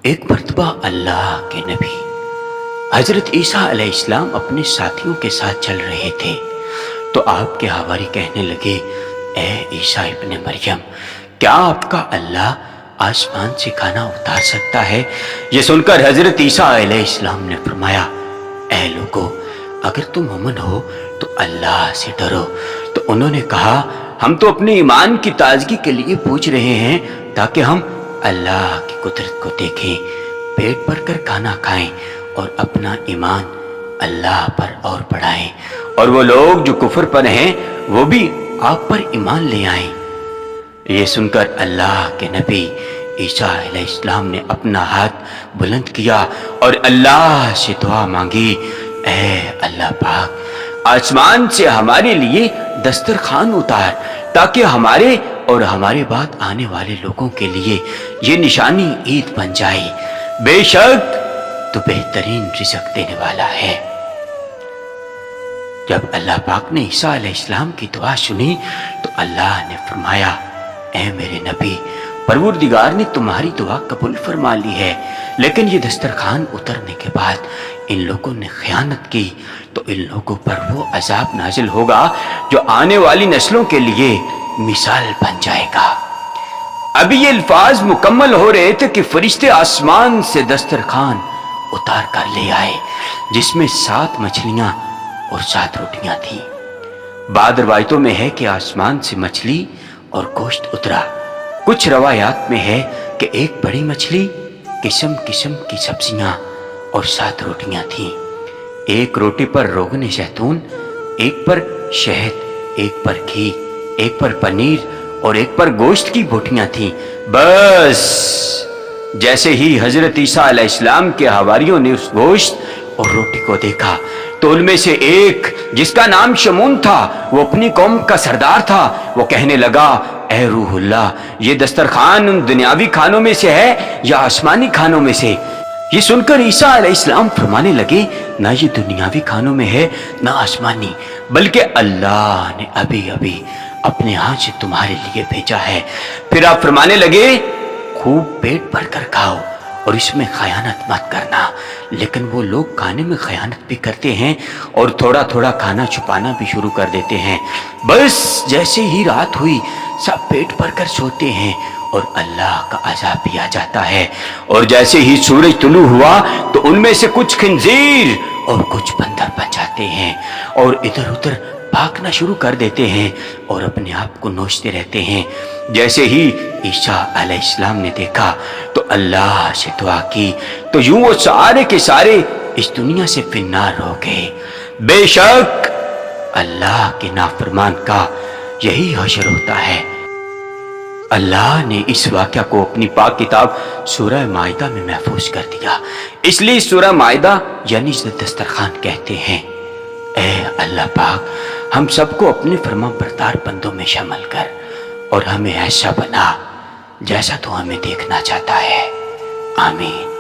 ایک مرتبہ اللہ کے نبی حضرت عیسیٰ علیہ السلام اپنے ساتھیوں کے ساتھ چل رہے تھے تو آپ کے حواری کہنے لگے، اے عیسیٰ ابن مریم، کیا آپ کا اللہ آسمان سے کھانا اتار سکتا ہے؟ یہ سن کر حضرت عیسیٰ علیہ السلام نے فرمایا، اے لوگو، اگر تم مومن ہو تو اللہ سے ڈرو۔ تو انہوں نے کہا، ہم تو اپنے ایمان کی تازگی کے لیے پوچھ رہے ہیں تاکہ ہم اللہ کی قدرت کو دیکھیں، پیٹ بھر کر کھانا کھائیں اور اپنا ایمان اللہ پر اور بڑھائیں، اور وہ لوگ جو کفر پر ہیں وہ بھی آپ پر ایمان لے آئیں۔ یہ سن کر اللہ کے نبی عیسیٰ علیہ السلام نے اپنا ہاتھ بلند کیا اور اللہ سے دعا مانگی، اے اللہ پاک، آسمان سے ہمارے لیے دسترخوان اتار تاکہ ہمارے اور ہمارے بعد آنے والے لوگوں کے لیے یہ نشانی عید بن جائے، بے شک تو بہترین رزق دینے والا ہے۔ جب اللہ پاک نے عیسیٰ علیہ السلام کی دعا سنی تو اللہ نے فرمایا، اے میرے نبی، پروردگار نے تمہاری دعا قبول فرما لی ہے، لیکن یہ دسترخوان اترنے کے بعد ان لوگوں نے خیانت کی تو ان لوگوں پر وہ عذاب نازل ہوگا جو آنے والی نسلوں کے لیے مثال بن جائے گا۔ ابھی یہ الفاظ مکمل ہو رہے تھے کہ فرشتے آسمان سے دسترخوان اتار کر لے آئے، جس میں 7 مچھلیاں اور 7 روٹیاں تھیں۔ بعض روایتوں میں ہے کہ آسمان سے مچھلی اور گوشت اترا، کچھ روایات میں ہے کہ ایک بڑی مچھلی، قسم قسم کی سبزیاں اور 7 روٹیاں تھیں۔ ایک روٹی پر روغن زیتون، ایک پر شہد، ایک پر گھی، ایک پر پنیر اور ایک پر گوشت کی بوٹیاں تھیں۔ بس جیسے ہی حضرت عیسیٰ علیہ السلام کے حواریوں نے اس گوشت اور روٹی کو دیکھا تو ان میں سے ایک، جس کا نام شمون تھا، وہ اپنی قوم کا سردار تھا، وہ کہنے لگا، اے روح اللہ، یہ دسترخوان ان دنیاوی کھانوں میں سے ہے یا آسمانی کھانوں میں سے؟ یہ سن کر عیسیٰ علیہ السلام فرمانے لگے، نہ یہ دنیاوی کھانوں میں ہے نہ آسمانی، بلکہ اللہ نے ابھی ابھی اپنے ہاتھ سے تمہارے لیے بھیجا ہے۔ پھر آپ فرمانے لگے، خوب پیٹ بھر کر کھاؤ اور اس میں خیانت مت کرنا۔ لیکن وہ لوگ کھانے میں خیانت بھی کرتے ہیں اور تھوڑا تھوڑا کھانا چھپانا بھی شروع کر دیتے ہیں۔ بس جیسے ہی رات ہوئی سب پیٹ بھر کر سوتے ہیں اور اللہ کا عذاب بھی آ جاتا ہے، اور جیسے ہی سورج طلوع ہوا تو ان میں سے کچھ خنزیر اور کچھ بندر بن جاتے ہیں اور ادھر ادھر بھاگنا شروع کر دیتے ہیں اور اپنے آپ کو نوچتے رہتے ہیں۔ جیسے ہی عیسیٰ علیہ السلام نے دیکھا تو اللہ سے دعا کی تو یوں وہ سارے کے سارے اس دنیا سے فی النار ہو گئے۔ بے شک اللہ کے نافرمان کا یہی حشر ہوتا ہے۔ اللہ نے اس واقعہ کو اپنی پاک کتاب سورہ مائدہ میں محفوظ کر دیا، اس لیے سورہ مائدہ یعنی دسترخوان کہتے ہیں۔ اے اللہ پاک، ہم سب کو اپنے فرما بردار بندوں میں شامل کر اور ہمیں ایسا بنا جیسا تو ہمیں دیکھنا چاہتا ہے۔ آمین۔